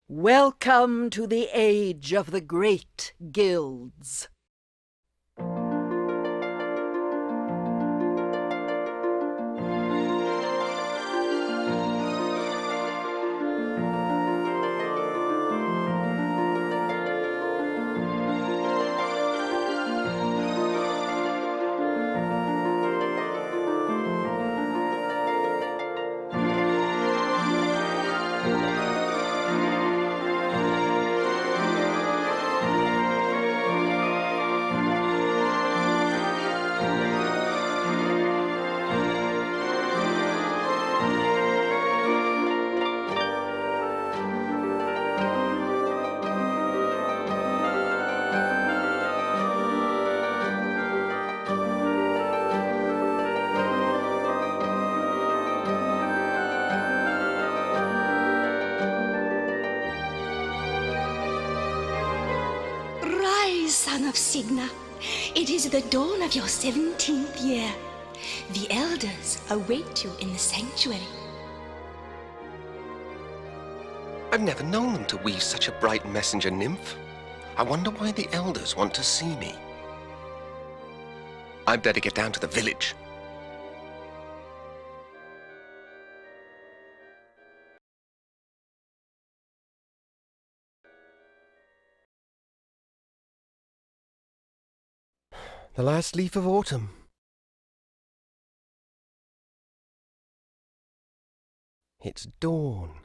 Welcome to the age of the great guilds. Son of Signa, it is the dawn of your 17th year. The elders await you in the sanctuary. I've never known them to weave such a bright messenger nymph. I wonder why the elders want to see me. I'd better get down to the village. The last leaf of autumn. It's dawn.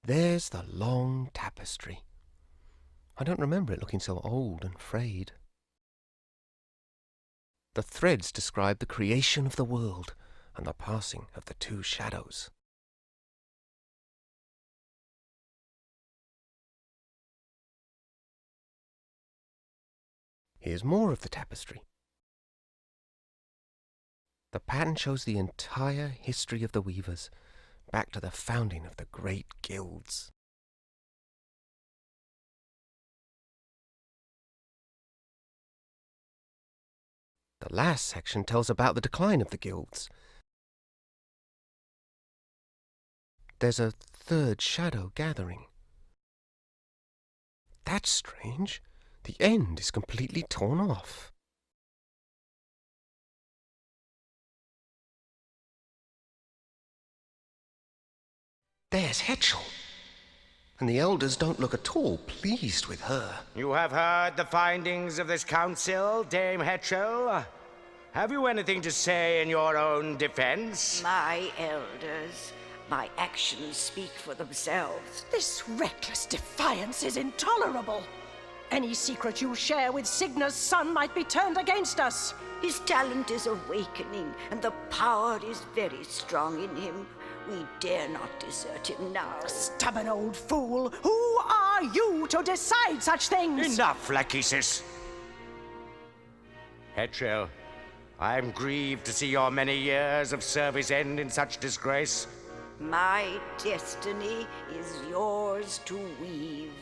There's the long tapestry. I don't remember it looking so old and frayed. The threads describe the creation of the world and the passing of the two shadows. Here's more of the tapestry. The pattern shows the entire history of the weavers, back to the founding of the great guilds. The last section tells about the decline of the guilds. There's a third shadow gathering. That's strange. The end is completely torn off. There's Hetchel. And the elders don't look at all pleased with her. You have heard the findings of this council, Dame Hetchel. Have you anything to say in your own defense? My elders, my actions speak for themselves. This reckless defiance is intolerable. Any secret you share with Signa's son might be turned against us. His talent is awakening, and the power is very strong in him. We dare not desert him now. Stubborn old fool! Who are you to decide such things? Enough, Lachesis. Hetchel, I am grieved to see your many years of service end in such disgrace. My destiny is yours to weave.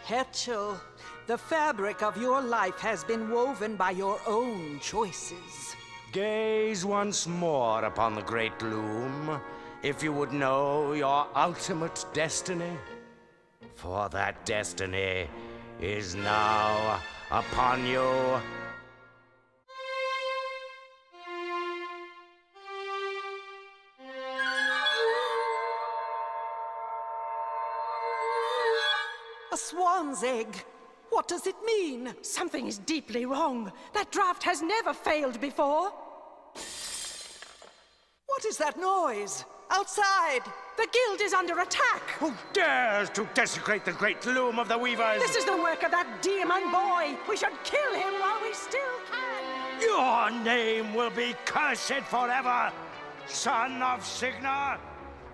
Hetchel, the fabric of your life has been woven by your own choices. Gaze once more upon the great loom, if you would know your ultimate destiny. For that destiny is now upon you. A swan's egg. What does it mean? Something is deeply wrong. That draft has never failed before. What is that noise? Outside! The guild is under attack. Who dares to desecrate the great loom of the weavers? This is the work of that demon boy. We should kill him while we still can. Your name will be cursed forever, son of Signa,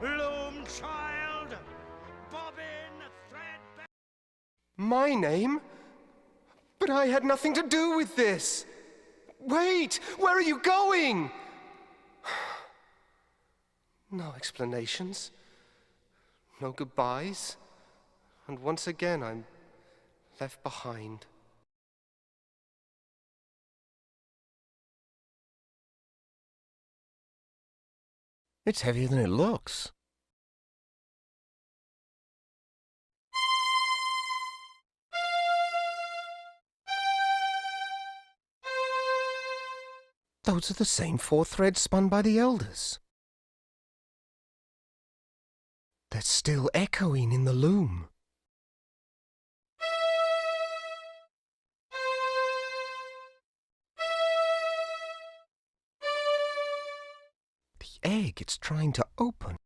loom child, bobbin, thread. My name? But I had nothing to do with this. Wait, where are you going? No explanations. No goodbyes. And once again, I'm left behind. It's heavier than it looks. Those are the same 4 threads spun by the elders. They're still echoing in the loom. The egg it's trying to open.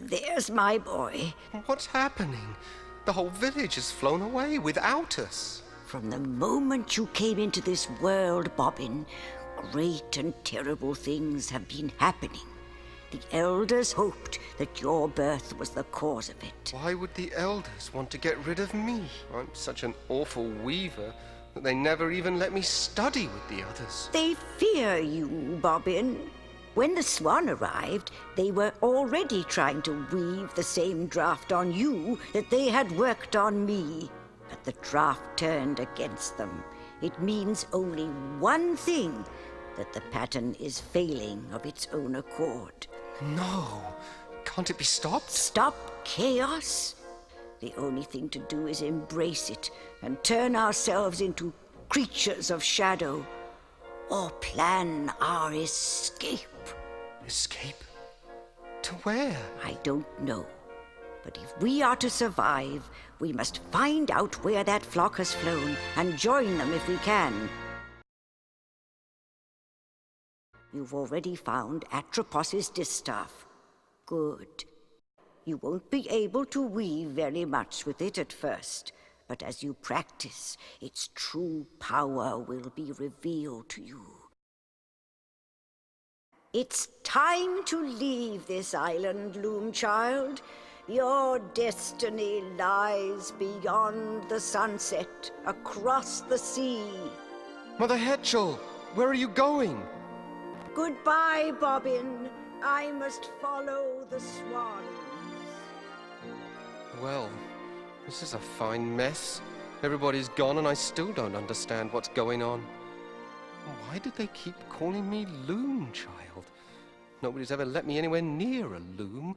There's my boy. What's happening? The whole village has flown away without us. From the moment you came into this world, Bobbin, great and terrible things have been happening. The elders hoped that your birth was the cause of it. Why would the elders want to get rid of me? I'm such an awful weaver that they never even let me study with the others. They fear you, Bobbin. When the Swan arrived, they were already trying to weave the same draft on you that they had worked on me. But the draft turned against them. It means only one thing, that the pattern is failing of its own accord. No, can't it be stopped? Stop chaos? The only thing to do is embrace it and turn ourselves into creatures of shadow, or plan our escape. Escape? To where? I don't know. But if we are to survive, we must find out where that flock has flown and join them if we can. You've already found Atropos's distaff. Good. You won't be able to weave very much with it at first, but as you practice, its true power will be revealed to you. It's time to leave this island, Loom Child. Your destiny lies beyond the sunset, across the sea. Mother Hetchel, where are you going? Goodbye, Bobbin. I must follow the swans. Well, this is a fine mess. Everybody's gone and I still don't understand what's going on. Why did they keep calling me Loom Child? Nobody's ever let me anywhere near a loom.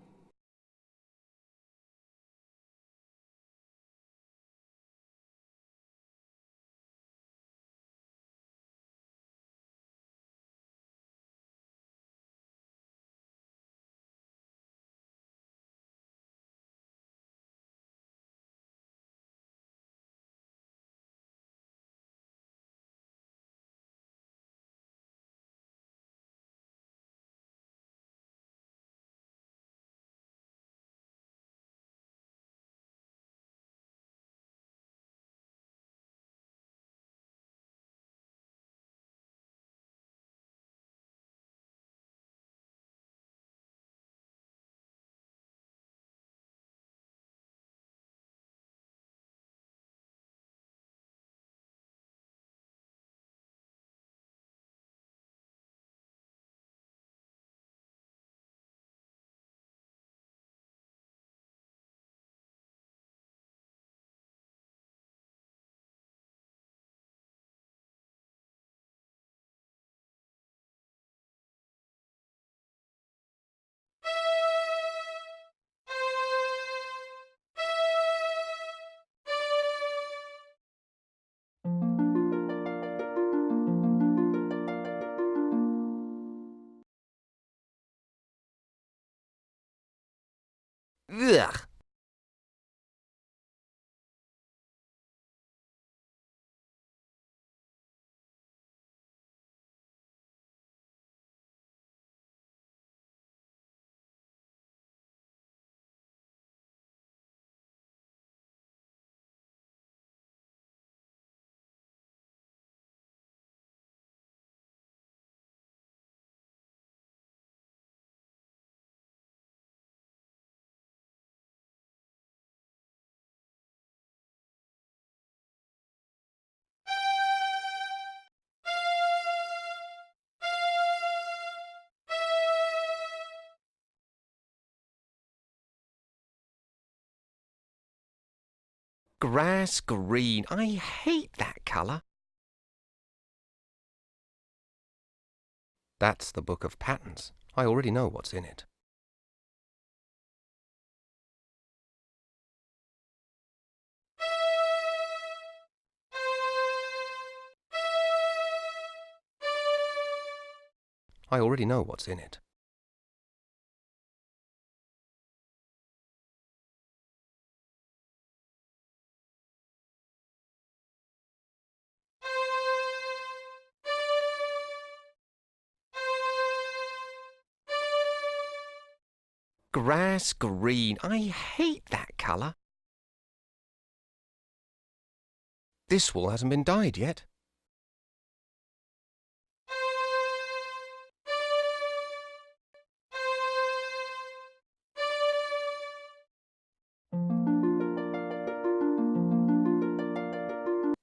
Ugh! Grass green. I hate that colour. That's the book of patterns. I already know what's in it. I already know what's in it. Grass green. I hate that colour. This wall hasn't been dyed yet.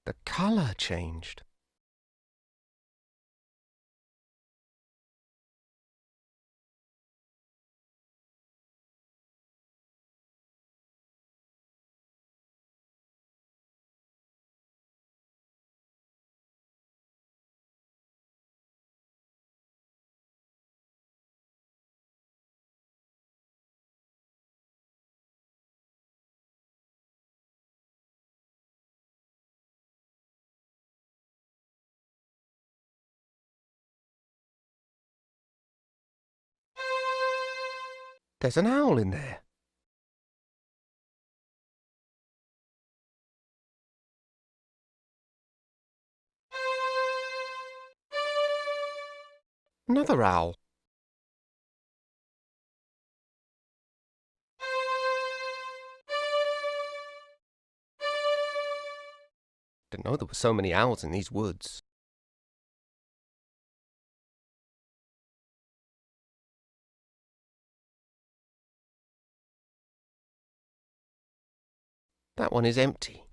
The colour changed. There's an owl in there. Another owl. Didn't know there were so many owls in these woods. That one is empty.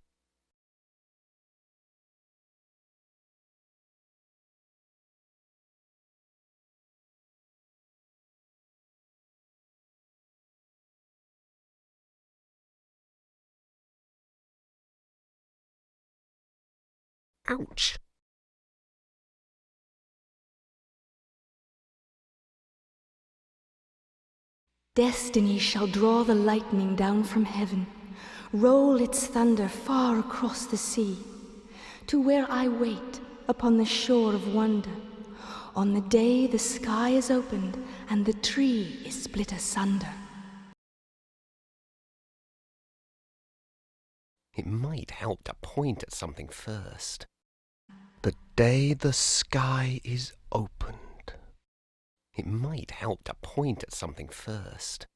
Ouch! Destiny shall draw the lightning down from heaven, roll its thunder far across the sea, to where I wait upon the shore of wonder, on the day the sky is opened and the tree is split asunder. It might help to point at something first. The day the sky is opened. It might help to point at something first.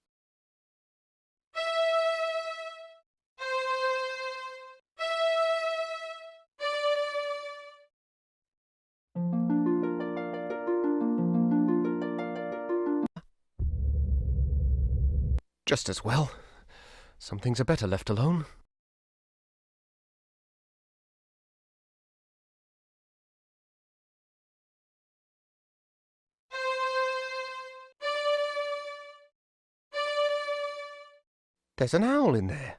Just as well. Some things are better left alone. There's an owl in there.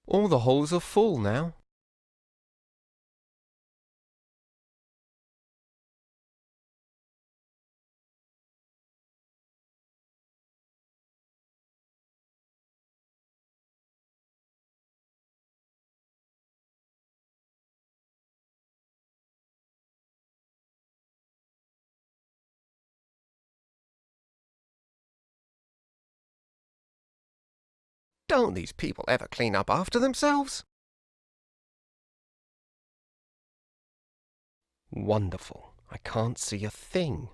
All the holes are full now. Don't these people ever clean up after themselves? Wonderful. I can't see a thing.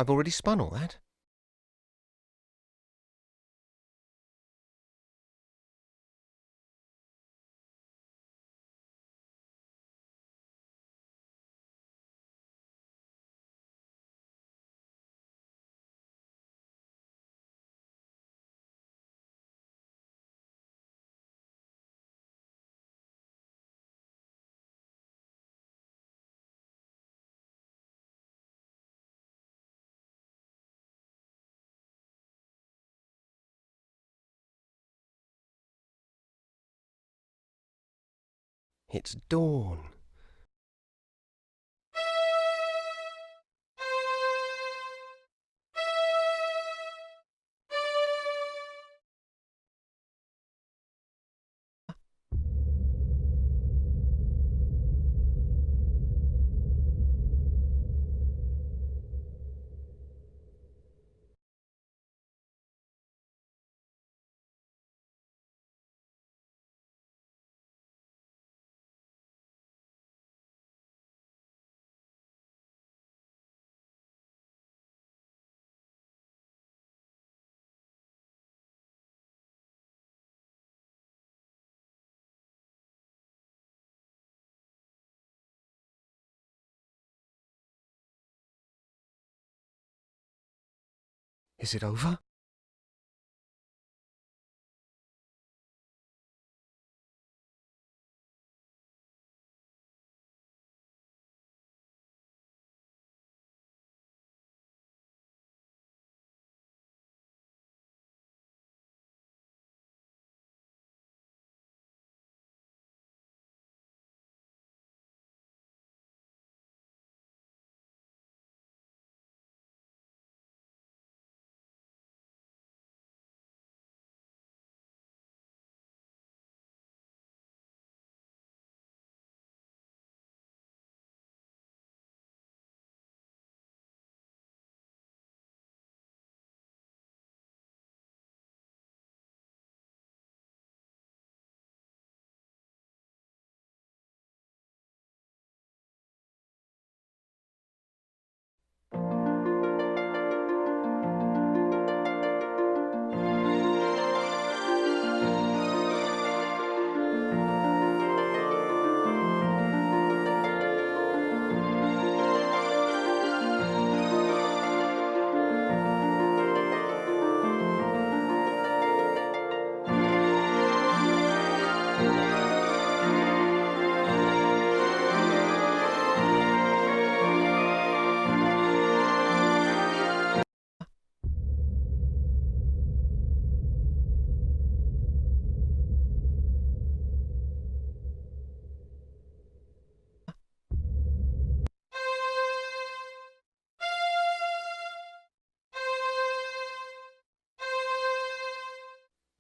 I've already spun all that. It's dawn. Is it over?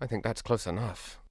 I think that's close enough.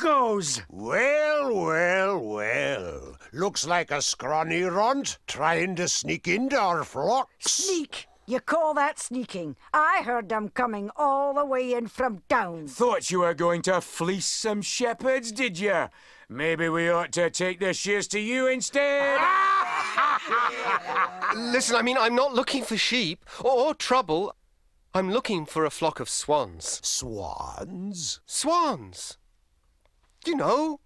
goes. Well, well, well. Looks like a scrawny runt trying to sneak into our flocks. Sneak! You call that sneaking? I heard them coming all the way in from down. Thought you were going to fleece some shepherds, did you? Maybe we ought to take the shears to you instead. Listen, I mean, I'm not looking for sheep or trouble. I'm looking for a flock of swans. Swans? Swans! You know,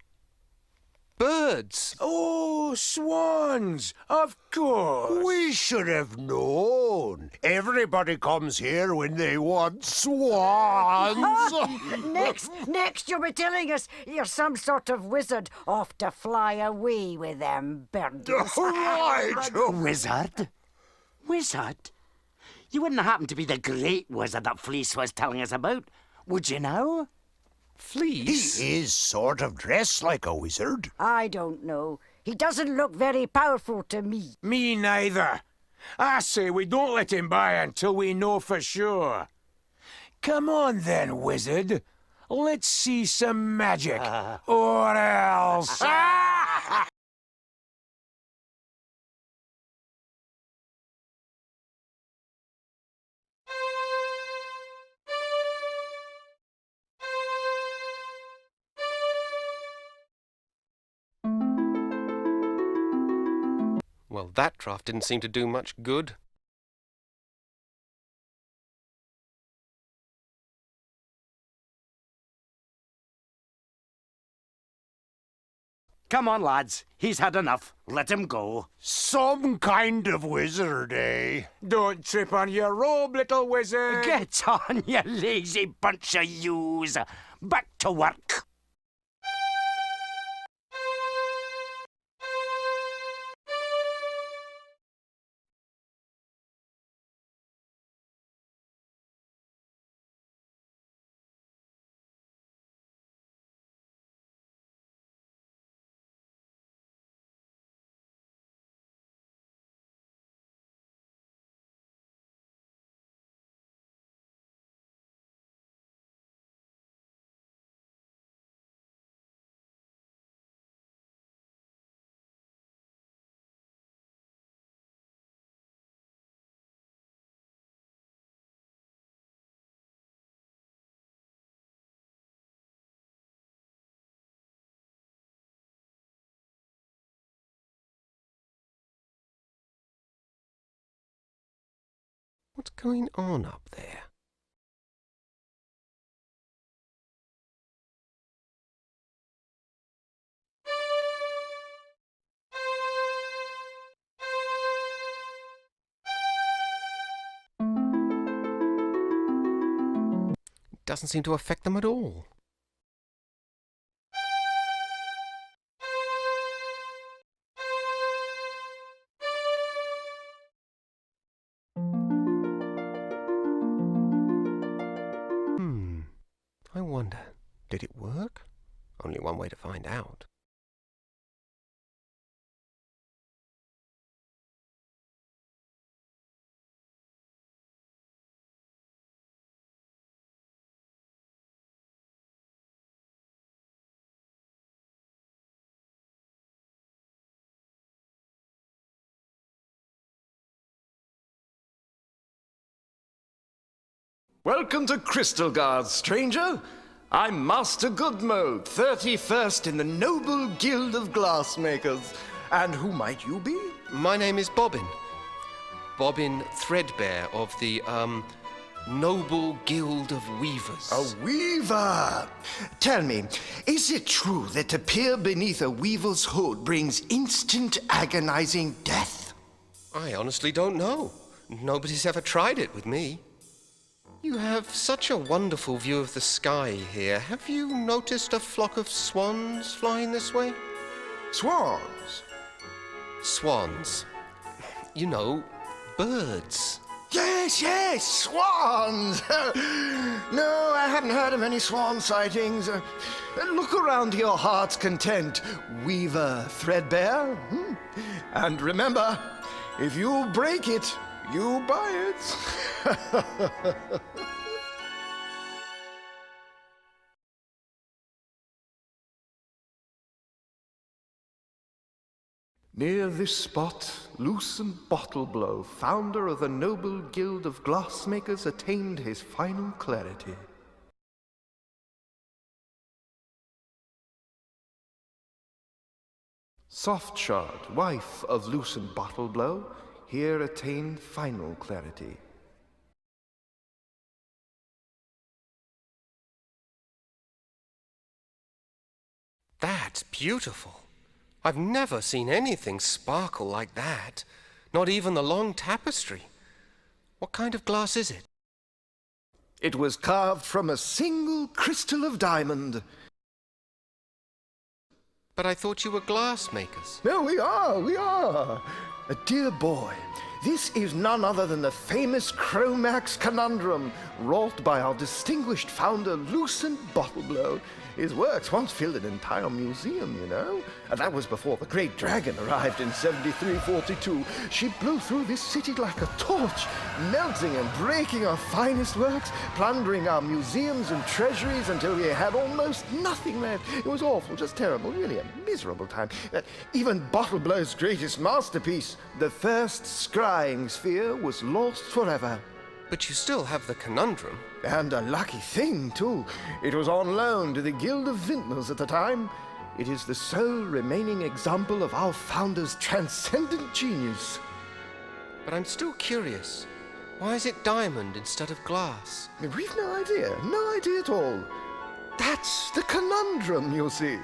birds. Oh, swans, of course. We should have known. Everybody comes here when they want swans. Next you'll be telling us you're some sort of wizard off to fly away with them birdies. Right. Wizard? Wizard? You wouldn't happen to be the great wizard that Fleece was telling us about, would you now? Fleece? He is sort of dressed like a wizard. I don't know. He doesn't look very powerful to me. Me neither. I say we don't let him by until we know for sure. Come on then, wizard. Let's see some magic. Or else... Well, that draft didn't seem to do much good. Come on, lads. He's had enough. Let him go. Some kind of wizard, eh? Don't trip on your robe, little wizard. Get on, you lazy bunch of yous. Back to work. What's going on up there? It doesn't seem to affect them at all. I wonder, did it work? Only one way to find out. Welcome to Crystal Guard, stranger. I'm Master Goodmo, 31st in the Noble Guild of Glassmakers. And who might you be? My name is Bobbin. Bobbin Threadbare of the, Noble Guild of Weavers. A weaver! Tell me, is it true that to peer beneath a weaver's hood brings instant agonizing death? I honestly don't know. Nobody's ever tried it with me. You have such a wonderful view of the sky here. Have you noticed a flock of swans flying this way? Swans? Swans. You know, birds. Yes, swans! No, I haven't heard of any swan sightings. Look around to your heart's content, Weaver Threadbare. And remember, if you break it, you buy it. Near this spot, Lucent Bottleblow, founder of the noble guild of glassmakers, attained his final clarity. Softshard, wife of Lucent Bottleblow, here attained final clarity. That's beautiful. I've never seen anything sparkle like that. Not even the long tapestry. What kind of glass is it? It was carved from a single crystal of diamond. But I thought you were glass makers. No, we are. Dear boy, this is none other than the famous Chromax conundrum, wrought by our distinguished founder, Lucent Bottleblow. His works once filled an entire museum, you know. And that was before the Great Dragon arrived in 7342. She blew through this city like a torch, melting and breaking our finest works, plundering our museums and treasuries until we had almost nothing left. It was awful, just terrible, really a miserable time. Even Bottleblow's greatest masterpiece, the first scrying sphere, was lost forever. But you still have the conundrum. And a lucky thing, too. It was on loan to the Guild of Vintners at the time. It is the sole remaining example of our founder's transcendent genius. But I'm still curious. Why is it diamond instead of glass? We've no idea at all. That's the conundrum, you see.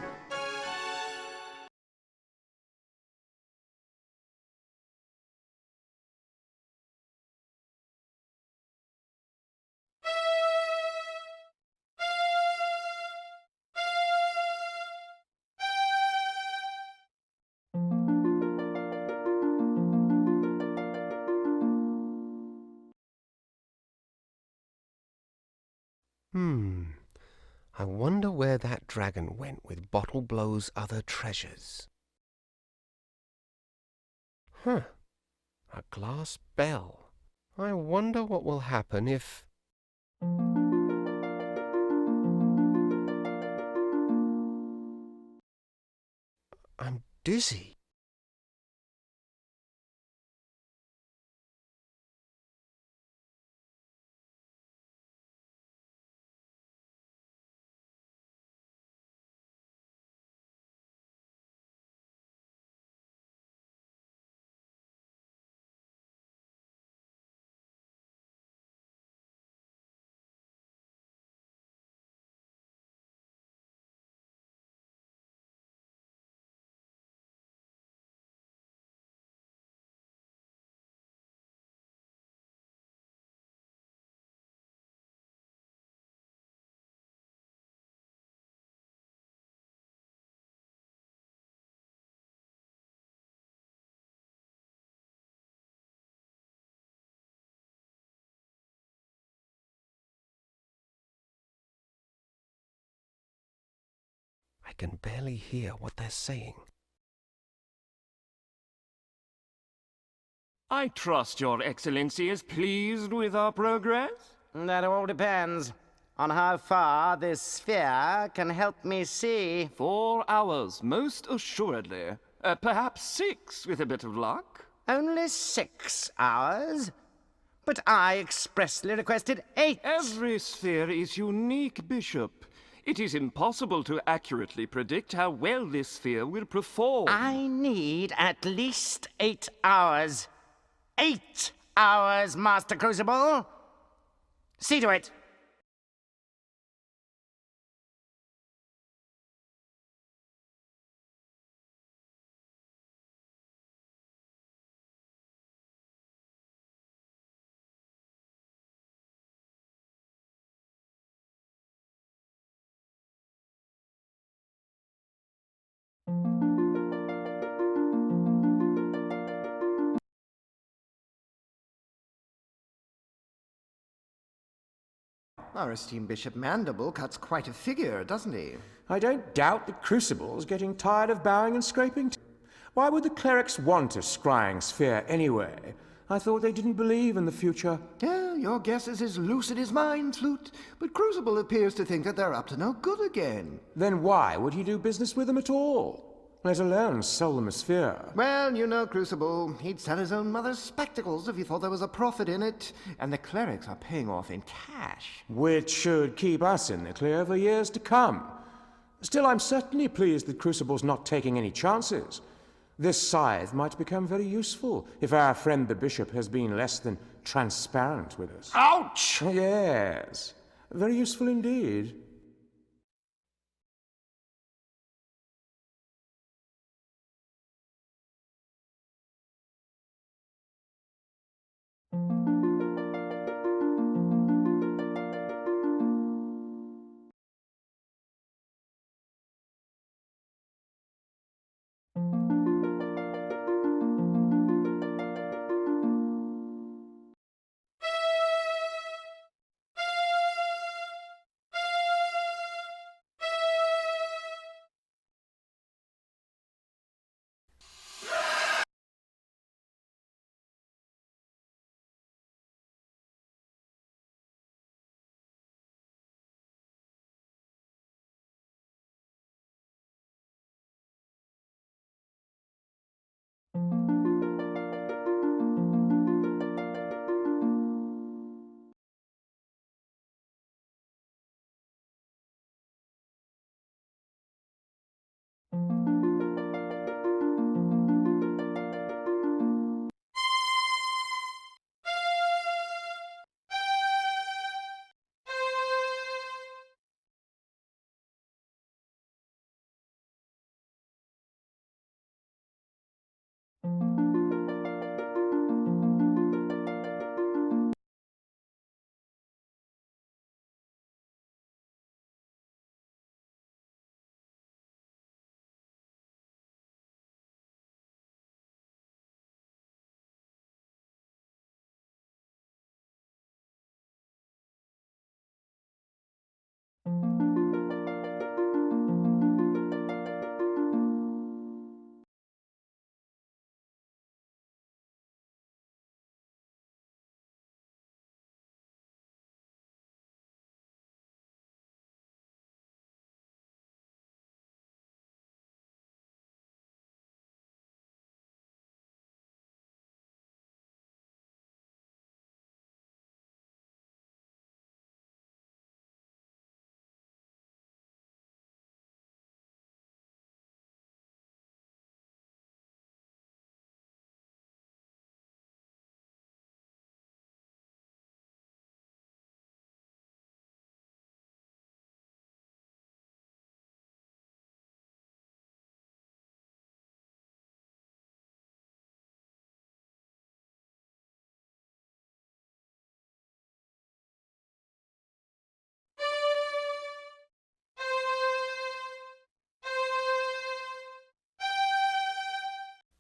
I wonder where that dragon went with Bottleblow's other treasures. A glass bell. I wonder what will happen if... I'm dizzy. I can barely hear what they're saying. I trust Your Excellency is pleased with our progress? That all depends on how far this sphere can help me see. 4 hours, most assuredly. Perhaps 6, with a bit of luck. Only 6 hours? But I expressly requested 8. Every sphere is unique, Bishop. It is impossible to accurately predict how well this sphere will perform. I need at least 8 hours. 8 hours, Master Crucible. See to it. Our esteemed Bishop Mandible cuts quite a figure, doesn't he? I don't doubt that Crucible's getting tired of bowing and scraping. Why would the clerics want a scrying sphere anyway? I thought they didn't believe in the future. Yeah, your guess is as lucid as mine, Flute. But Crucible appears to think that they're up to no good again. Then why would he do business with them at all? let alone sell them a sphere. Well, you know, Crucible, he'd sell his own mother's spectacles if he thought there was a profit in it, and the clerics are paying off in cash. Which should keep us in the clear for years to come. Still, I'm certainly pleased that Crucible's not taking any chances. This scythe might become very useful if our friend the bishop has been less than transparent with us. Ouch! Yes, very useful indeed.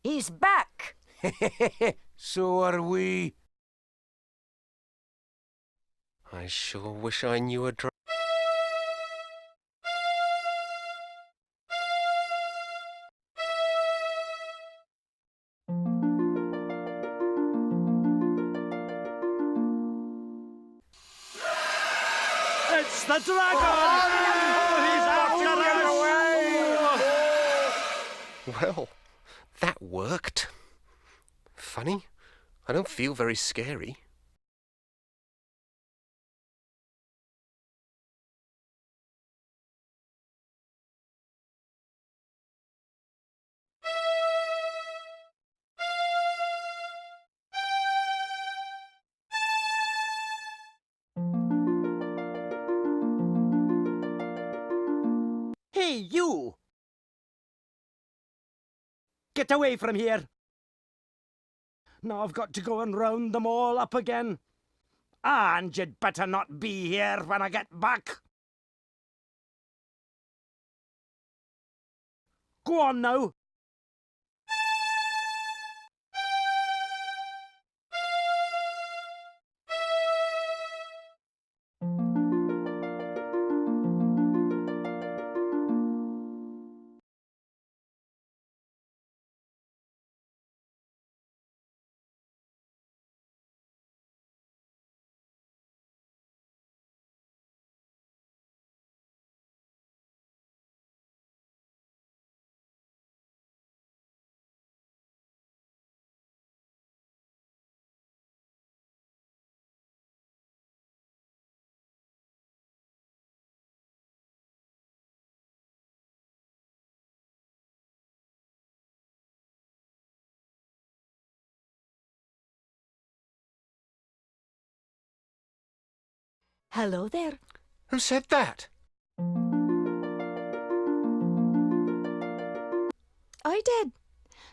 He's back! So are we. I sure wish I knew a It's the dragon! He's after us! Well, that worked. Funny, I don't feel very scary. Hey, you! Get away from here! Now I've got to go and round them all up again. And you'd better not be here when I get back. Go on now. Hello there. Who said that? I did.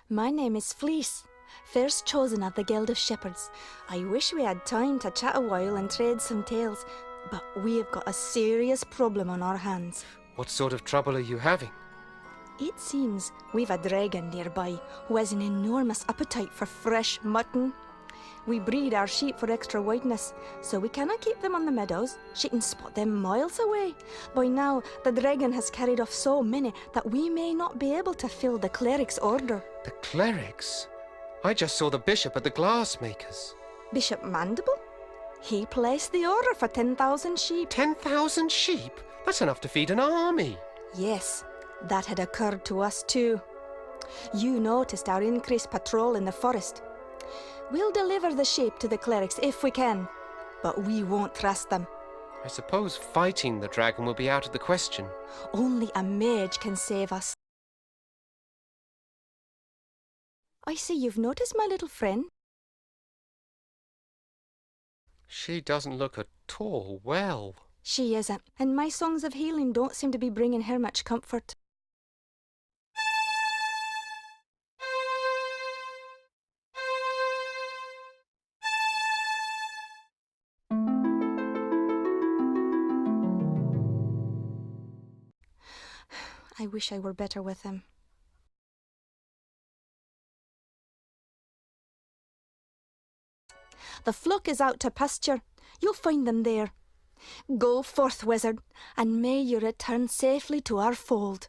My name is Fleece, first chosen of the Guild of Shepards. I wish we had time to chat a while and trade some tales, but we have got a serious problem on our hands. What sort of trouble are you having? It seems we've a dragon nearby who has an enormous appetite for fresh mutton. We breed our sheep for extra whiteness, so we cannot keep them on the meadows. She can spot them miles away. By now, the dragon has carried off so many that we may not be able to fill the cleric's order. The clerics? I just saw the bishop at the glassmakers. Bishop Mandible? He placed the order for 10,000 sheep. 10,000 sheep? That's enough to feed an army. Yes, that had occurred to us too. You noticed our increased patrol in the forest. We'll deliver the sheep to the clerics if we can, but we won't trust them. I suppose fighting the dragon will be out of the question. Only a mage can save us. I see you've noticed my little friend. She doesn't look at all well. She isn't, and my songs of healing don't seem to be bringing her much comfort. I wish I were better with him. The flock is out to pasture. You'll find them there. Go forth, wizard, and may you return safely to our fold.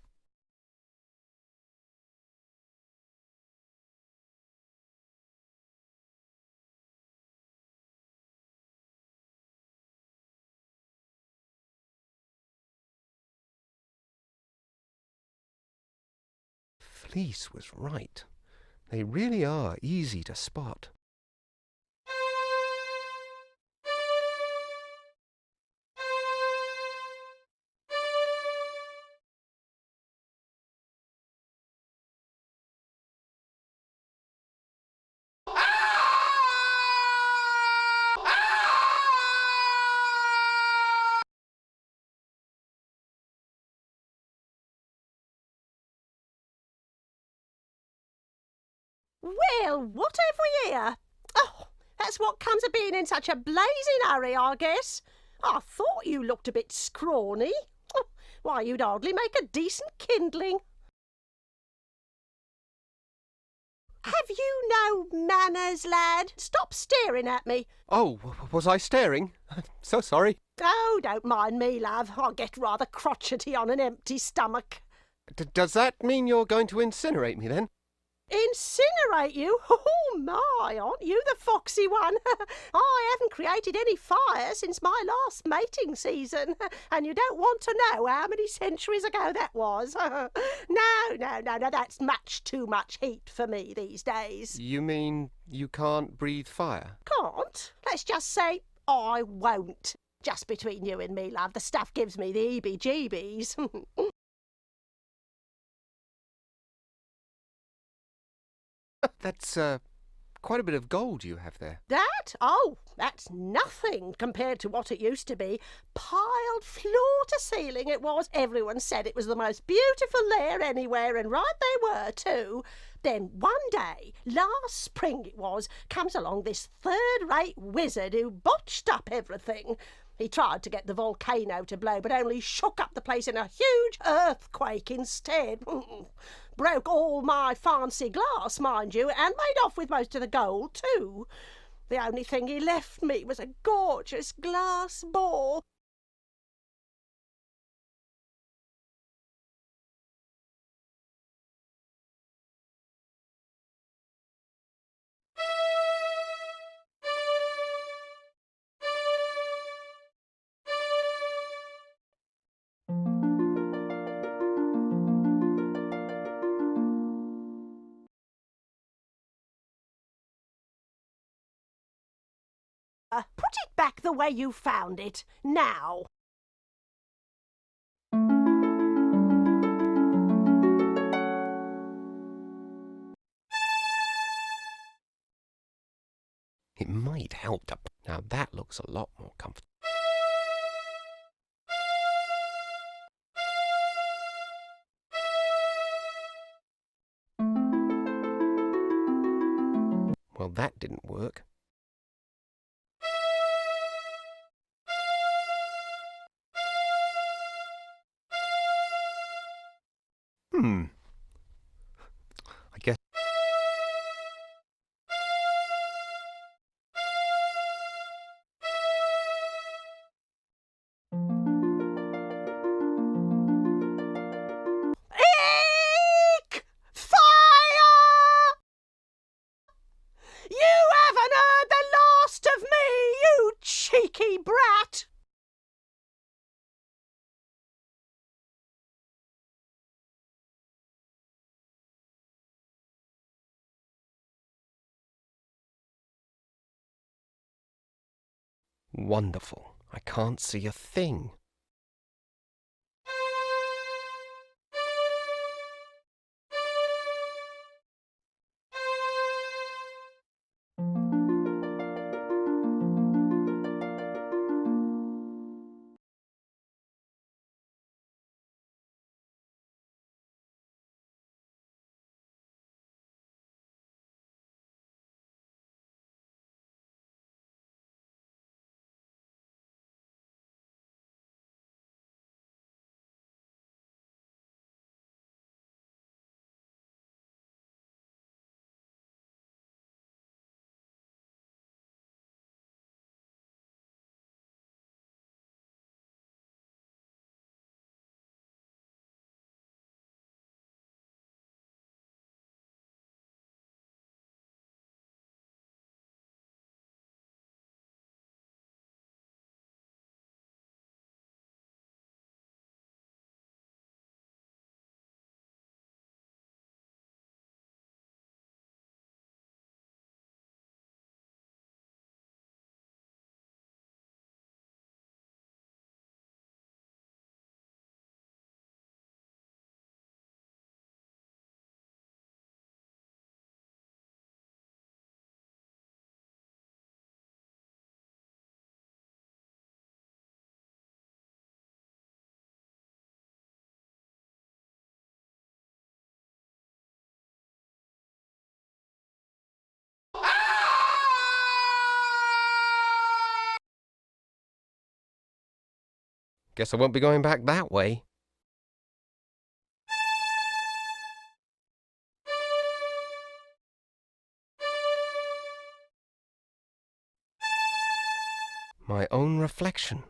Fleece was right. They really are easy to spot. Well, what have we here? Oh, that's what comes of being in such a blazing hurry, I guess. I thought you looked a bit scrawny. Oh, why, you'd hardly make a decent kindling. Have you no manners, lad? Stop staring at me. Oh, was I staring? So sorry. Oh, don't mind me, love. I get rather crotchety on an empty stomach. Does that mean you're going to incinerate me, then? Incinerate you? Oh, my, aren't you the foxy one? I haven't created any fire since my last mating season, and you don't want to know how many centuries ago that was. No, that's much too much heat for me these days. You mean you can't breathe fire? Can't? Let's just say I won't. Just between you and me, love, the stuff gives me the heebie-jeebies. That's, quite a bit of gold you have there. That? Oh, that's nothing compared to what it used to be. Piled floor to ceiling it was. Everyone said it was the most beautiful lair anywhere, and right they were, too. Then one day, last spring it was, comes along this third-rate wizard who botched up everything. He tried to get the volcano to blow, but only shook up the place in a huge earthquake instead. Broke all my fancy glass, mind you, and made off with most of the gold, too. The only thing he left me was a gorgeous glass ball. Put it back the way you found it, now. It might help to... Now that looks a lot more comfortable. Well, that didn't work. I guess... Eek! Fire! You haven't heard the last of me, you cheeky brat! Wonderful. I can't see a thing. Guess I won't be going back that way. My own reflection.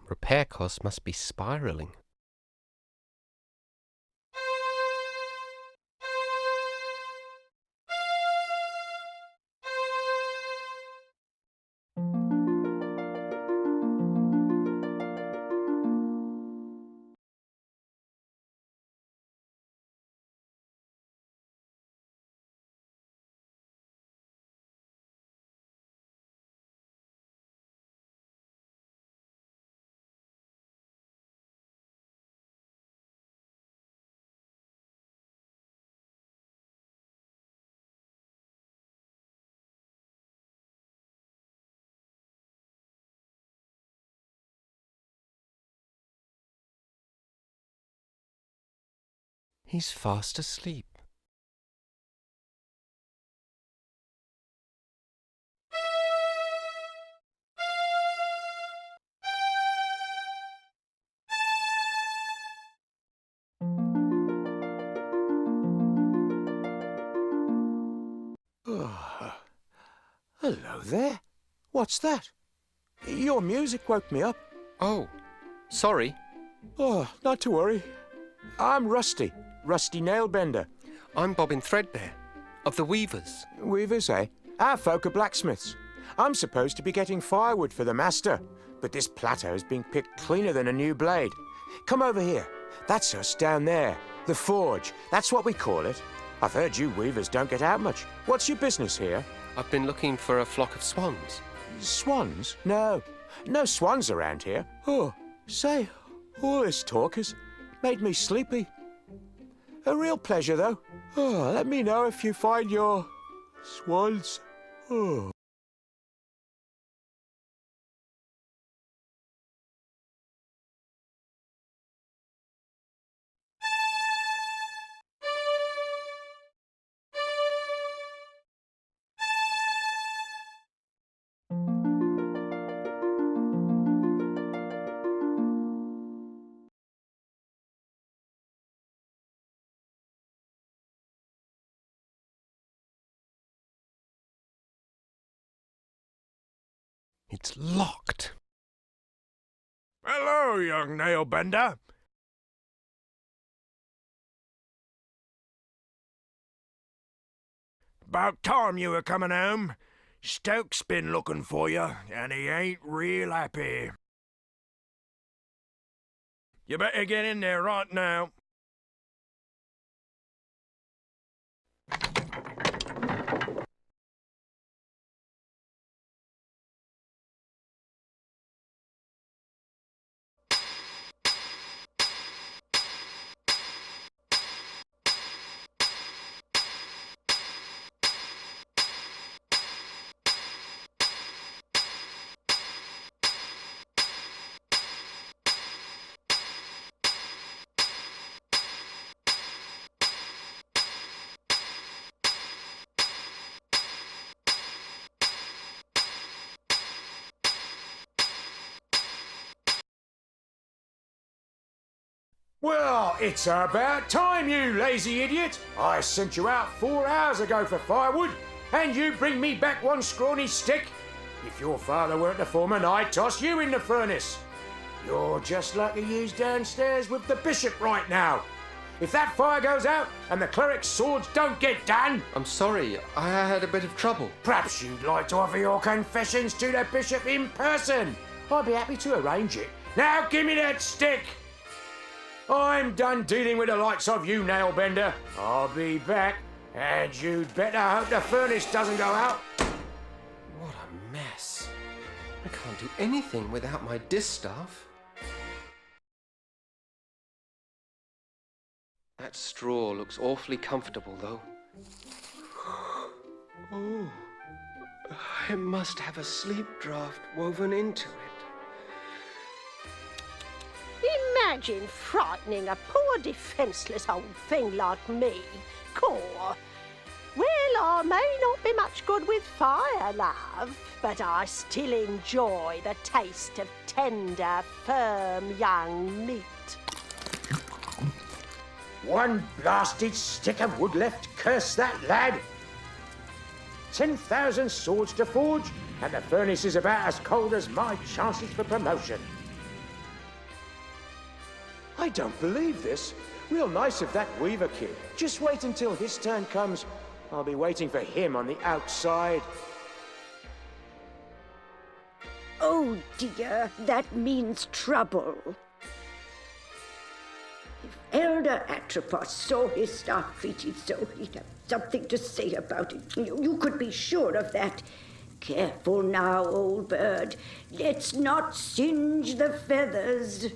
Repair costs must be spiraling. He's fast asleep. Hello there. What's that? Your music woke me up. Oh, sorry. Oh, not to worry. I'm Rusty Nailbender. I'm Bobbin Threadbare, of the Weavers. Weavers, eh? Our folk are blacksmiths. I'm supposed to be getting firewood for the master, but this plateau's been picked cleaner than a new blade. Come over here. That's us down there. The forge. That's what we call it. I've heard you weavers don't get out much. What's your business here? I've been looking for a flock of swans. Swans? No. No swans around here. Oh, say, all this talk has made me sleepy. A real pleasure, though. Oh, let me know if you find your swans. Oh. It's locked. Hello, young nailbender. About time you were coming home. Stoke's been looking for you, and he ain't real happy. You better get in there right now. Well, it's about time, you lazy idiot. I sent you out 4 hours ago for firewood, and you bring me back one scrawny stick. If your father weren't the foreman, I'd toss you in the furnace. You're just like you downstairs with the bishop right now. If that fire goes out and the cleric's swords don't get done... I'm sorry, I had a bit of trouble. Perhaps you'd like to offer your confessions to the bishop in person. I'd be happy to arrange it. Now give me that stick. I'm done dealing with the likes of you, Nailbender. I'll be back, and you'd better hope the furnace doesn't go out. What a mess. I can't do anything without my distaff. That straw looks awfully comfortable, though. Oh, it must have a sleep draught woven into it. Imagine frightening a poor defenceless old thing like me. Caw. Well, I may not be much good with fire, love, but I still enjoy the taste of tender, firm young meat. One blasted stick of wood left, curse that lad. 10,000 swords to forge, and the furnace is about as cold as my chances for promotion. I don't believe this. Real nice of that Weaver kid. Just wait until his turn comes. I'll be waiting for him on the outside. Oh dear, that means trouble. If Elder Atropos saw his staff treated so, he'd have something to say about it. You could be sure of that. Careful now, old bird. Let's not singe the feathers.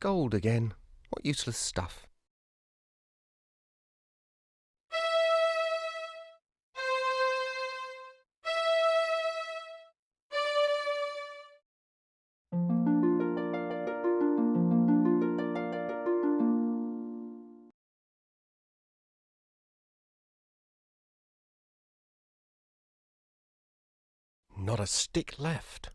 Gold again. What useless stuff. Not a stick left.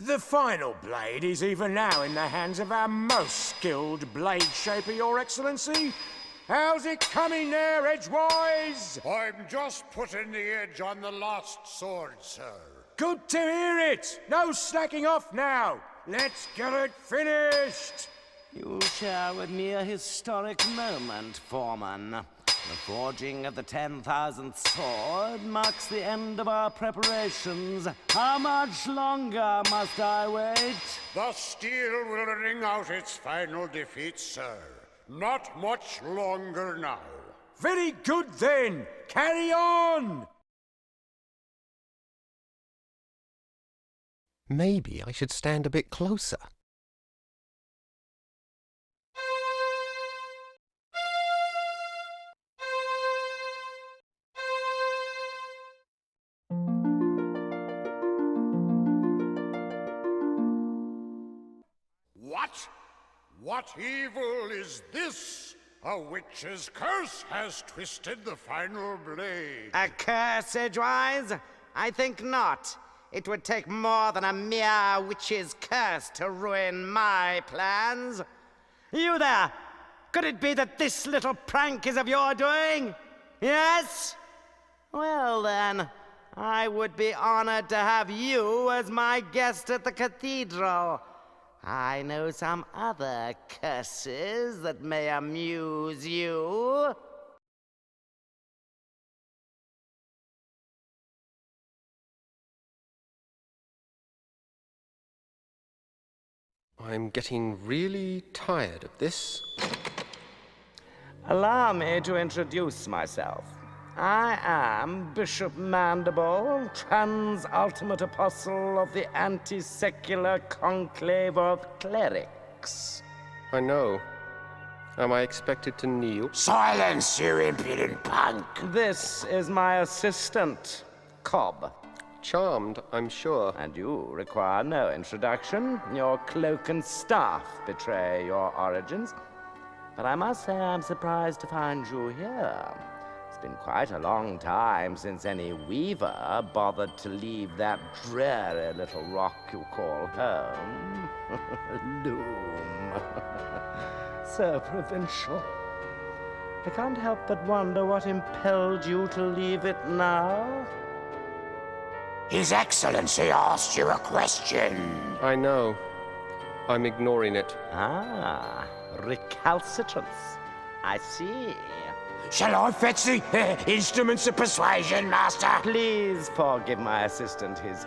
The final blade is even now in the hands of our most skilled blade shaper, Your Excellency. How's it coming there, edgewise? I'm just putting the edge on the last sword, sir. Good to hear it. No slacking off now. Let's get it finished. You share with me a historic moment, Foreman. The forging of the 10,000th sword marks the end of our preparations. How much longer must I wait? The steel will ring out its final defeat, sir. Not much longer now. Very good then. Carry on. Maybe I should stand a bit closer. What evil is this? A witch's curse has twisted the final blade. A curse, Edgewise? I think not. It would take more than a mere witch's curse to ruin my plans. You there! Could it be that this little prank is of your doing? Yes? Well then, I would be honored to have you as my guest at the cathedral. I know some other curses that may amuse you. I'm getting really tired of this. Allow me to introduce myself. I am Bishop Mandible, trans-ultimate apostle of the anti-secular conclave of clerics. I know. Am I expected to kneel? Silence, you impudent punk. This is my assistant, Cobb. Charmed, I'm sure. And you require no introduction. Your cloak and staff betray your origins. But I must say I'm surprised to find you here. It's been quite a long time since any weaver bothered to leave that dreary little rock you call home. Loom. So provincial. I can't help but wonder what impelled you to leave it now. His Excellency asked you a question. I know. I'm ignoring it. Ah, recalcitrance. I see. Shall I fetch the instruments of persuasion, Master? Please forgive my assistant his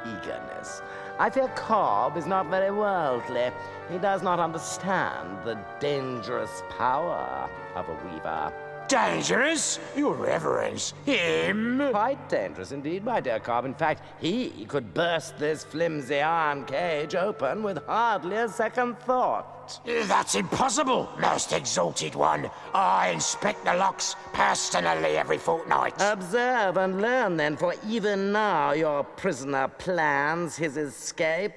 eagerness. I fear Cobb is not very worldly. He does not understand the dangerous power of a weaver. Dangerous? Your Reverence, him? Quite dangerous indeed, my dear Cobb. In fact, he could burst this flimsy iron cage open with hardly a second thought. That's impossible, most exalted one. I inspect the locks personally every fortnight. Observe and learn then, for even now your prisoner plans his escape.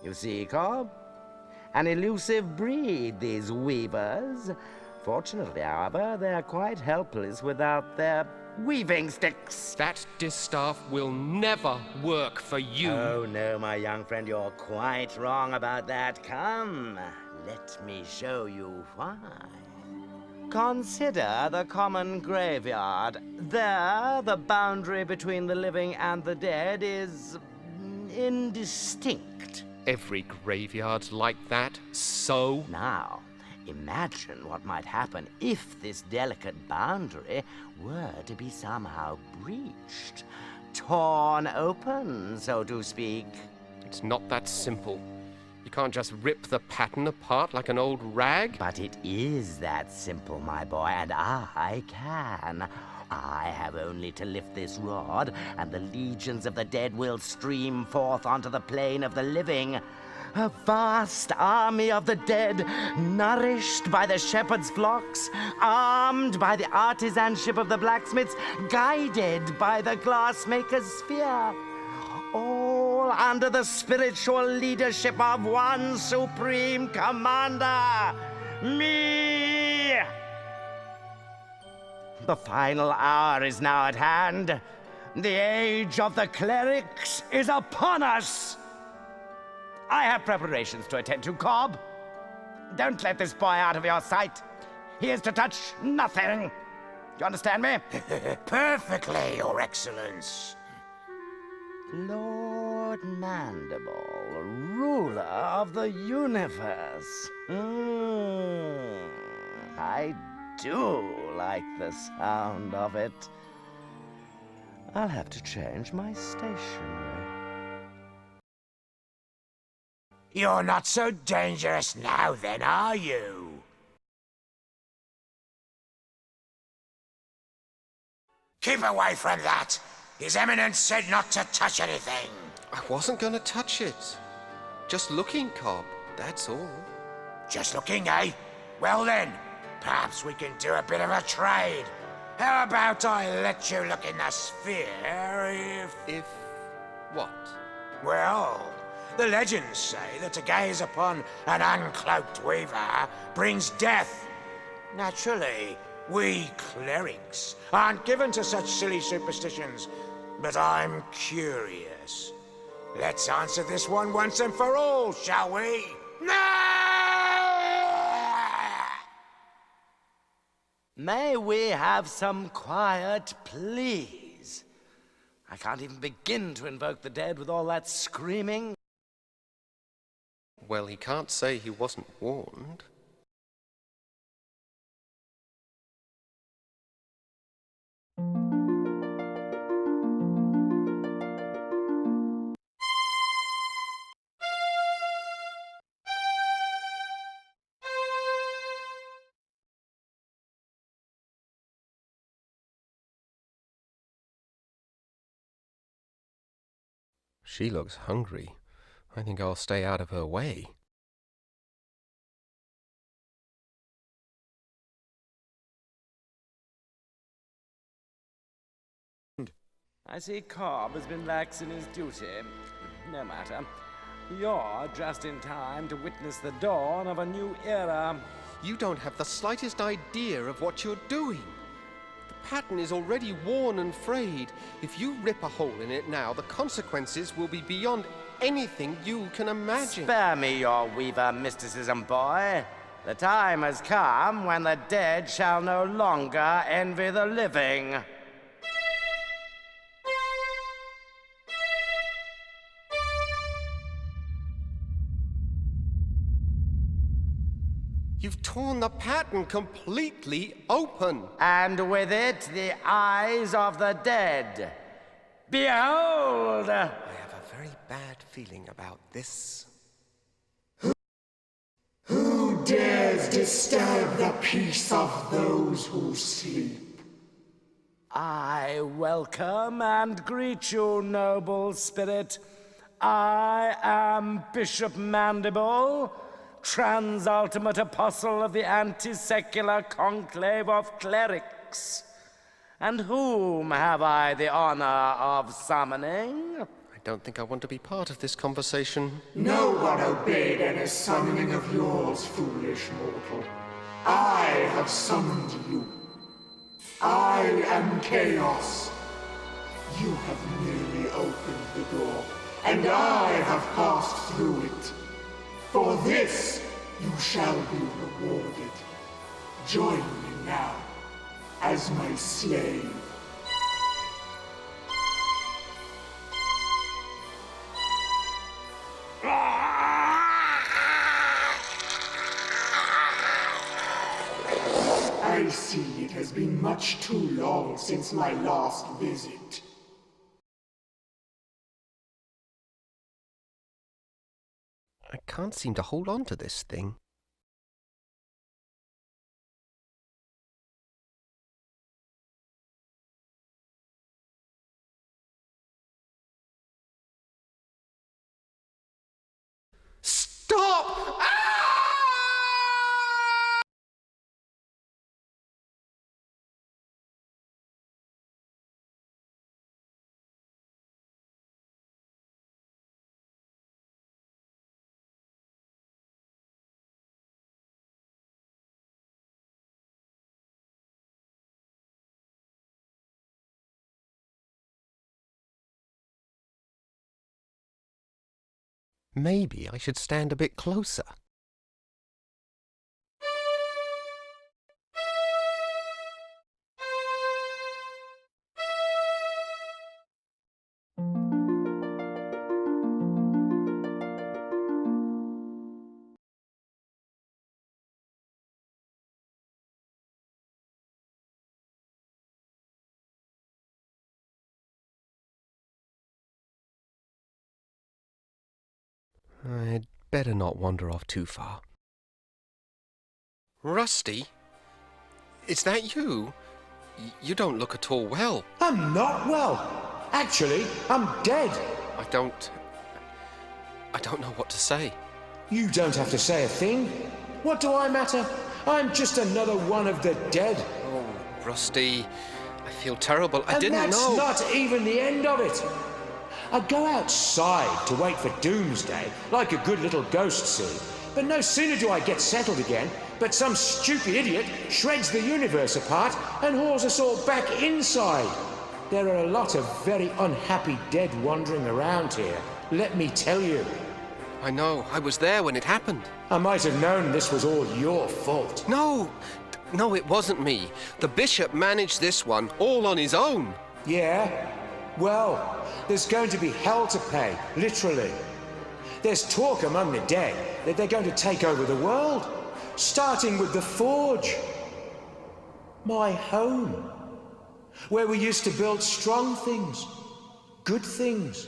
You see, Cobb? An elusive breed, these weavers. Fortunately, however, they're quite helpless without their weaving sticks. That distaff will never work for you. Oh, no, my young friend, you're quite wrong about that. Come, let me show you why. Consider the common graveyard. There, the boundary between the living and the dead is indistinct. Every graveyard's like that, so? Now, imagine what might happen if this delicate boundary were to be somehow breached. Torn open, so to speak. It's not that simple. You can't just rip the pattern apart like an old rag. But it is that simple, my boy, and I can. I have only to lift this rod, and the legions of the dead will stream forth onto the plane of the living. A vast army of the dead, nourished by the shepherd's flocks, armed by the artisanship of the blacksmiths, guided by the glassmaker's sphere. All under the spiritual leadership of one supreme commander, me! The final hour is now at hand. The age of the clerics is upon us. I have preparations to attend to, Cobb. Don't let this boy out of your sight. He is to touch nothing. Do you understand me? Perfectly, Your Excellence. Lord Mandible, ruler of the universe. I do like the sound of it. I'll have to change my stationery. You're not so dangerous now, then, are you? Keep away from that! His Eminence said not to touch anything. I wasn't going to touch it. Just looking, Cobb, that's all. Just looking, eh? Well then, perhaps we can do a bit of a trade. How about I let you look in the sphere if... If... what? Well, the legends say that to gaze upon an uncloaked weaver brings death. Naturally, we clerics aren't given to such silly superstitions, but I'm curious. Let's answer this one once and for all, shall we? May we have some quiet, please? I can't even begin to invoke the dead with all that screaming. Well, he can't say he wasn't warned. She looks hungry. I think I'll stay out of her way. I see Cobb has been lax in his duty. No matter. You're just in time to witness the dawn of a new era. You don't have the slightest idea of what you're doing. The pattern is already worn and frayed. If you rip a hole in it now, the consequences will be beyond anything you can imagine. Spare me your weaver mysticism, boy. The time has come when the dead shall no longer envy the living. You've torn the pattern completely open. And with it, the eyes of the dead. Behold! I have a very bad feeling about this. Who dares disturb the peace of those who sleep? I welcome and greet you, noble spirit. I am Bishop Mandible, Transultimate Apostle of the Anti-Secular Conclave of Clerics. And whom have I the honor of summoning? I don't think I want to be part of this conversation. No one obeyed any summoning of yours, foolish mortal. I have summoned you. I am Chaos. You have merely opened the door, and I have passed through it. For this, you shall be rewarded. Join me now, as my slave. I see it has been much too long since my last visit. I can't seem to hold on to this thing. Stop! Maybe I should stand a bit closer. I'd better not wander off too far. Rusty? Is that you? You don't look at all well. I'm not well. Actually, I'm dead. I don't know what to say. You don't have to say a thing. What do I matter? I'm just another one of the dead. Oh, Rusty, I feel terrible. I And didn't that's know. not even the end of it. I go outside to wait for doomsday, like a good little ghost see. But no sooner do I get settled again, but some stupid idiot shreds the universe apart and hauls us all back inside. There are a lot of very unhappy dead wandering around here, let me tell you. I know. I was there when it happened. I might have known this was all your fault. No, it wasn't me. The bishop managed this one all on his own. Yeah? Well, there's going to be hell to pay, literally. There's talk among the dead that they're going to take over the world, starting with the Forge. My home, where we used to build strong things, good things.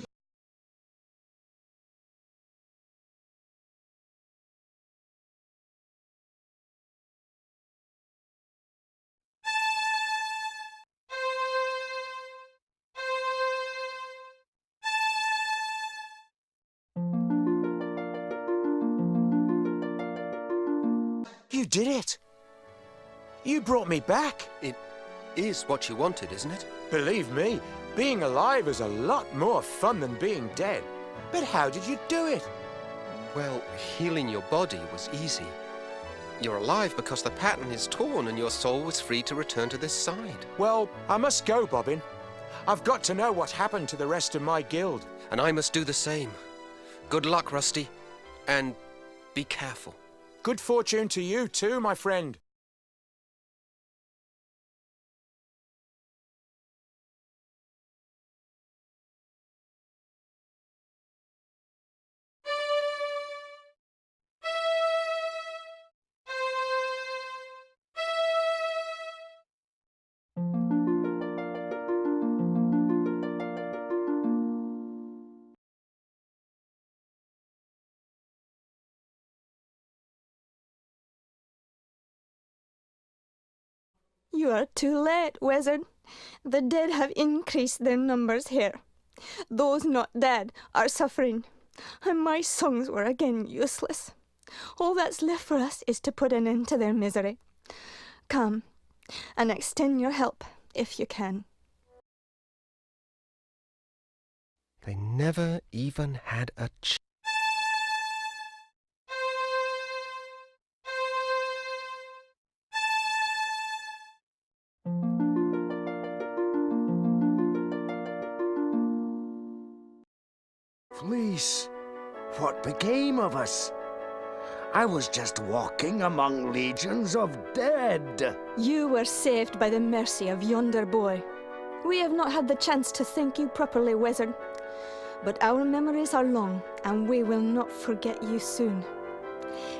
You did it. You brought me back. It is what you wanted, isn't it? Believe me, being alive is a lot more fun than being dead. But how did you do it? Well, healing your body was easy. You're alive because the pattern is torn and your soul was free to return to this side. Well, I must go, Bobbin. I've got to know what happened to the rest of my guild. And I must do the same. Good luck, Rusty. And be careful. Good fortune to you too, my friend. You are too late, wizard. The dead have increased their numbers here. Those not dead are suffering, and my songs were again useless. All that's left for us is to put an end to their misery. Come, and extend your help, if you can. They never even had a chance. Fleece, what became of us? I was just walking among legions of dead. You were saved by the mercy of yonder boy. We have not had the chance to thank you properly, wizard. But our memories are long, and we will not forget you soon.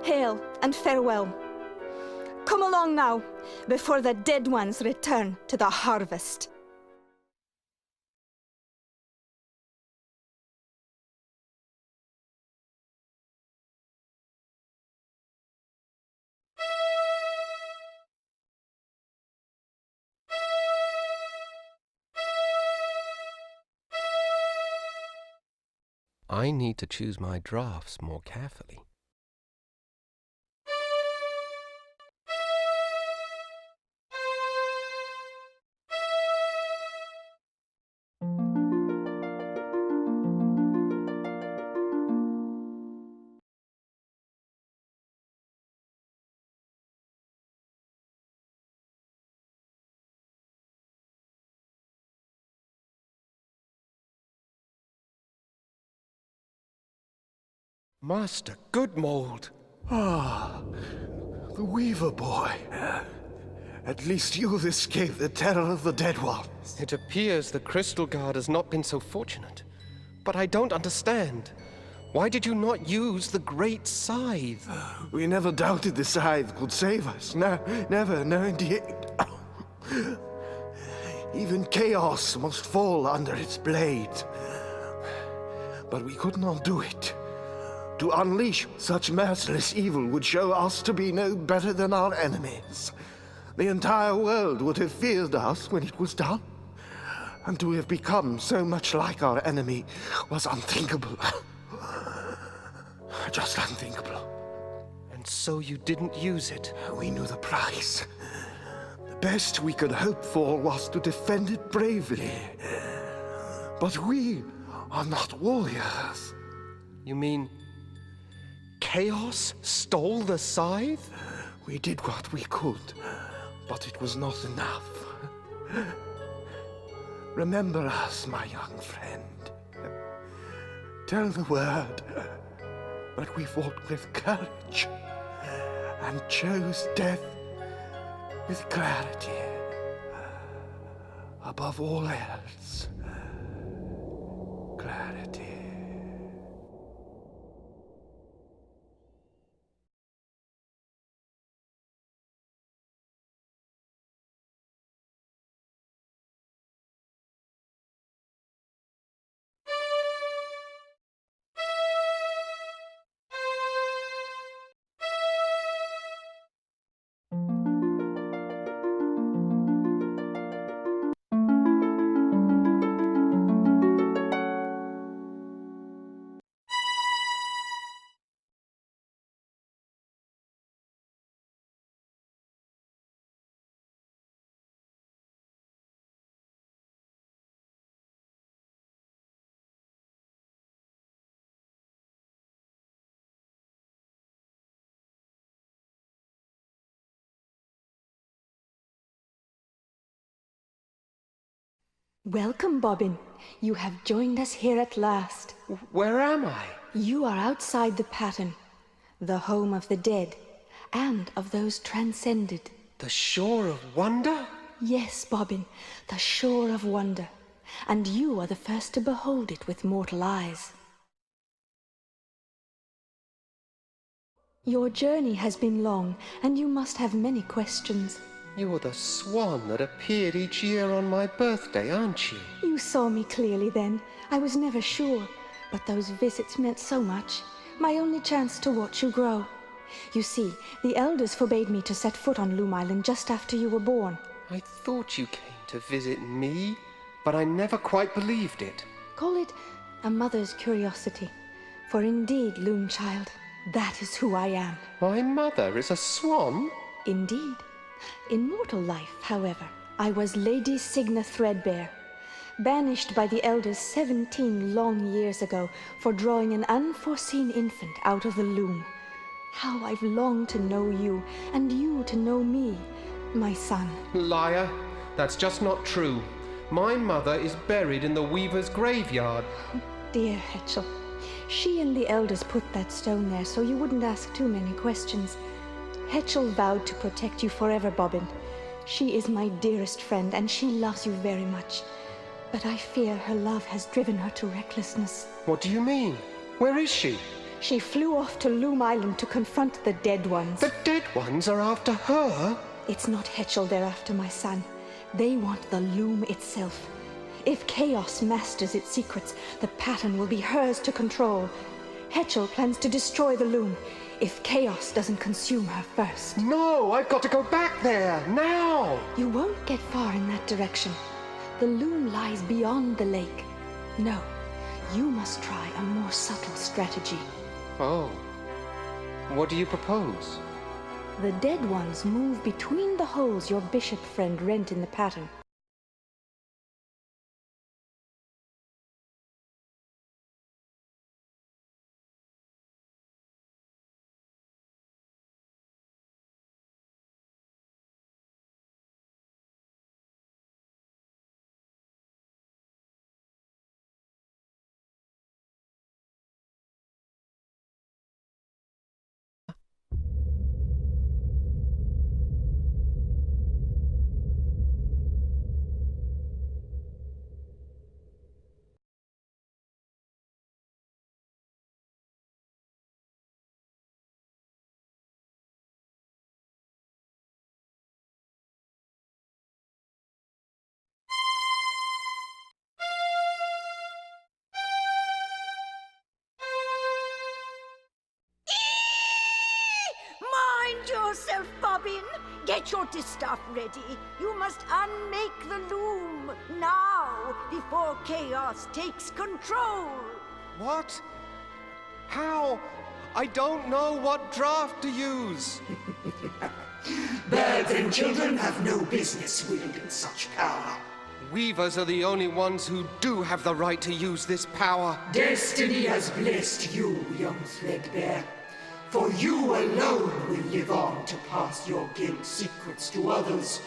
Hail and farewell. Come along now, before the dead ones return to the harvest. I need to choose my drafts more carefully. Master Goodmold! Ah, the Weaver boy. At least you've escaped the terror of the Dead Ones. It appears the Crystal Guard has not been so fortunate. But I don't understand. Why did you not use the Great Scythe? We never doubted the scythe could save us. No, never, no indeed. Even chaos must fall under its blade. But we could not do it. To unleash such merciless evil would show us to be no better than our enemies. The entire world would have feared us when it was done. And to have become so much like our enemy was unthinkable. Just unthinkable. And so you didn't use it? We knew the price. The best we could hope for was to defend it bravely. But we are not warriors. You mean Chaos stole the scythe? We did what we could, but it was not enough. Remember us, my young friend. Tell the word that we fought with courage and chose death with clarity. Above all else, clarity. Welcome, Bobbin. You have joined us here at last. Where am I? You are outside the pattern, the home of the dead, and of those transcended. The Shore of Wonder? Yes, Bobbin, the Shore of Wonder. And you are the first to behold it with mortal eyes. Your journey has been long, and you must have many questions. You are the swan that appeared each year on my birthday, aren't you? You saw me clearly then. I was never sure, but those visits meant so much. My only chance to watch you grow. You see, the elders forbade me to set foot on Loom Island just after you were born. I thought you came to visit me, but I never quite believed it. Call it a mother's curiosity. For indeed, Loom Child, that is who I am. My mother is a swan? Indeed. In mortal life, however, I was Lady Signa Threadbare, banished by the elders 17 long years ago for drawing an unforeseen infant out of the loom. How I've longed to know you, and you to know me, my son. Liar. That's just not true. My mother is buried in the Weaver's graveyard. Dear Hetchel, She and the elders put that stone there so you wouldn't ask too many questions. Hetchel vowed to protect you forever, Bobbin. She is my dearest friend, and she loves you very much. But I fear her love has driven her to recklessness. What do you mean? Where is she? She flew off to Loom Island to confront the Dead Ones. The Dead Ones are after her? It's not Hetchel they're after, my son. They want the Loom itself. If Chaos masters its secrets, the pattern will be hers to control. Hetchel plans to destroy the Loom if Chaos doesn't consume her first. No, I've got to go back there, now! You won't get far in that direction. The Loom lies beyond the lake. No, you must try a more subtle strategy. Oh. What do you propose? The Dead Ones move between the holes your bishop friend rent in the pattern. Mind yourself, Bobbin. Get your distaff ready. You must unmake the Loom now, before Chaos takes control. What? How? I don't know what draft to use. Birds and children have no business wielding such power. Weavers are the only ones who do have the right to use this power. Destiny has blessed you, young Threadbare. For you alone will live on to pass your guild secrets to others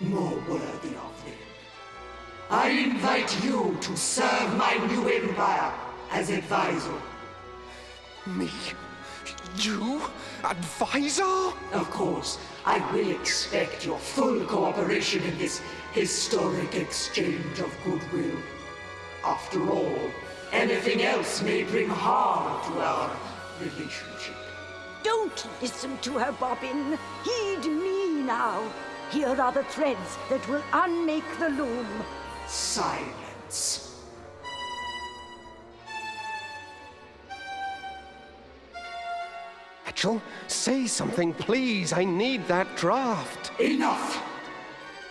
more worthy of them. I invite you to serve my new empire as advisor. Me? You? Advisor? Of course, I will expect your full cooperation in this historic exchange of goodwill. After all, anything else may bring harm to our relationship. Don't listen to her, Bobbin. Heed me now. Here are the threads that will unmake the Loom. Silence. Hetchel, say something, please. I need that draft. Enough!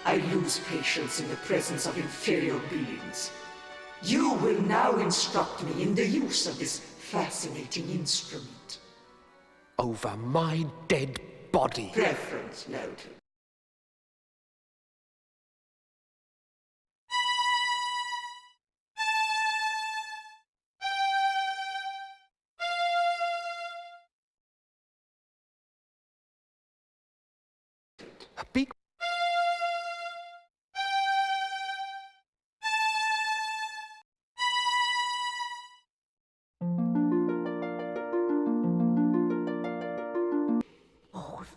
I lose patience in the presence of inferior beings. You will now instruct me in the use of this fascinating instrument. Over my dead body. Preference noted. Be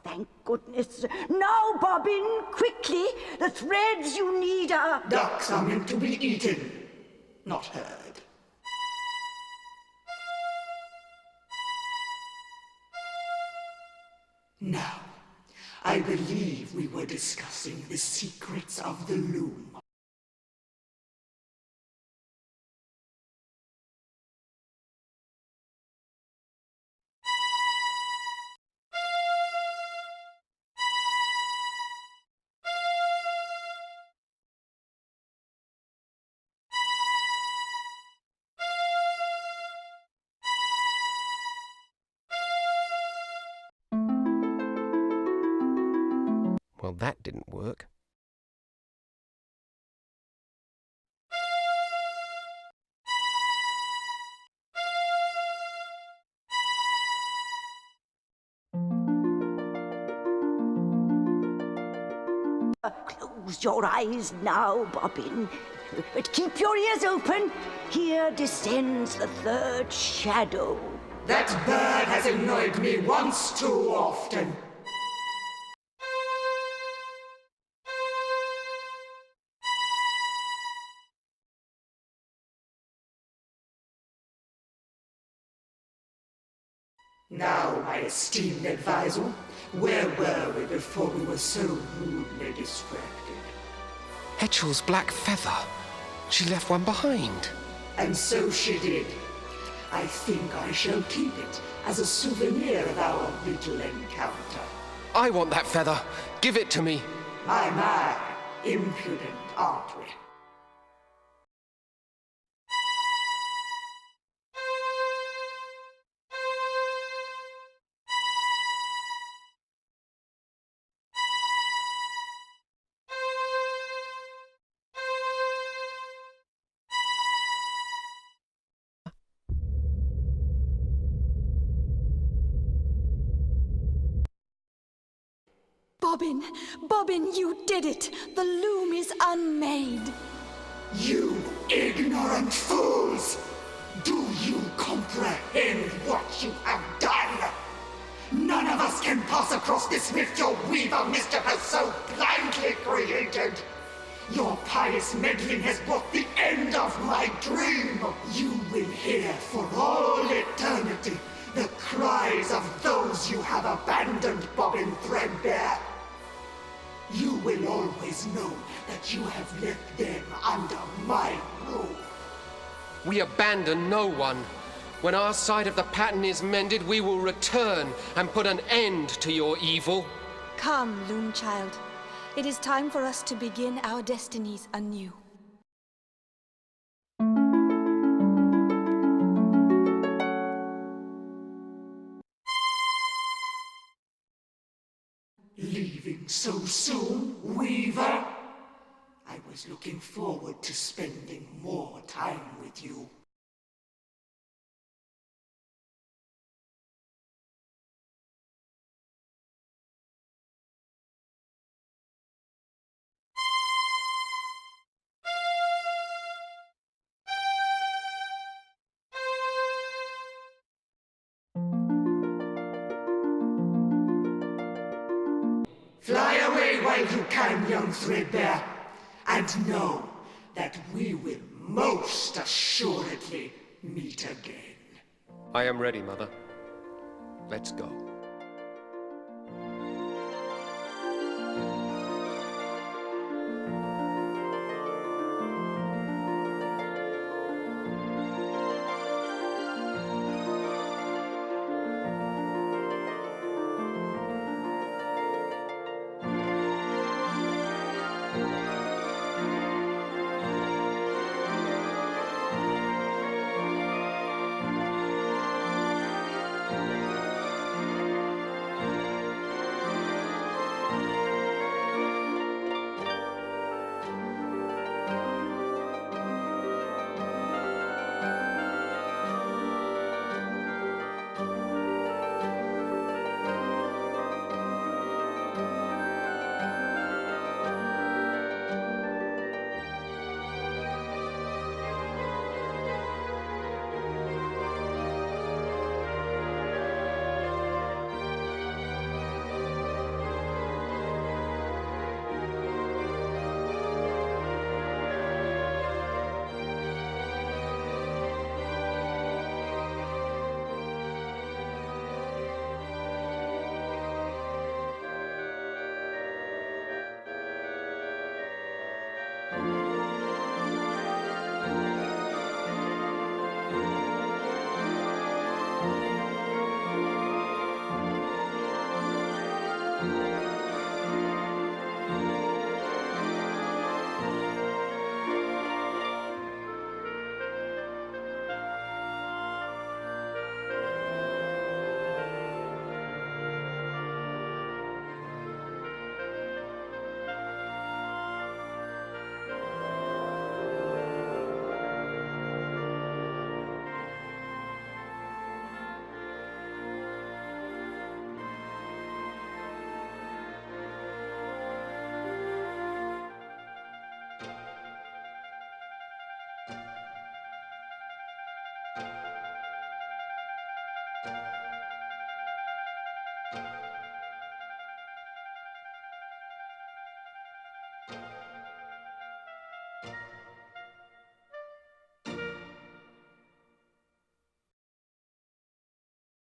Thank goodness. Now, Bobbin, quickly! The threads you need are... Ducks are meant to be eaten, not heard. Now, I believe we were discussing the secrets of the Loom. Well, that didn't work. Close your eyes now, Bobbin. But keep your ears open. Here descends the third shadow. That bird has annoyed me once too often. Now, my esteemed advisor, where were we before we were so rudely distracted? Hetchel's black feather. She left one behind. And so she did. I think I shall keep it as a souvenir of our little encounter. I want that feather. Give it to me. My, impudent, aren't we? Bobbin, you did it! The loom is unmade! You ignorant fools! Do you comprehend what you have done? None of us can pass across this rift your weaver mischief has so blindly created. Your pious meddling has brought the end of my dream. You will hear for all eternity the cries of those you have abandoned, Bobbin Threadbare. You will always know that you have left them under my rule. We abandon no one. When our side of the pattern is mended, we will return and put an end to your evil. Come, Loom Child. It is time for us to begin our destinies anew. Leaving so soon, Weaver? I was looking forward to spending more time with you. Fly away while you can, young Threadbare, and know that we will most assuredly meet again. I am ready, Mother. Let's go.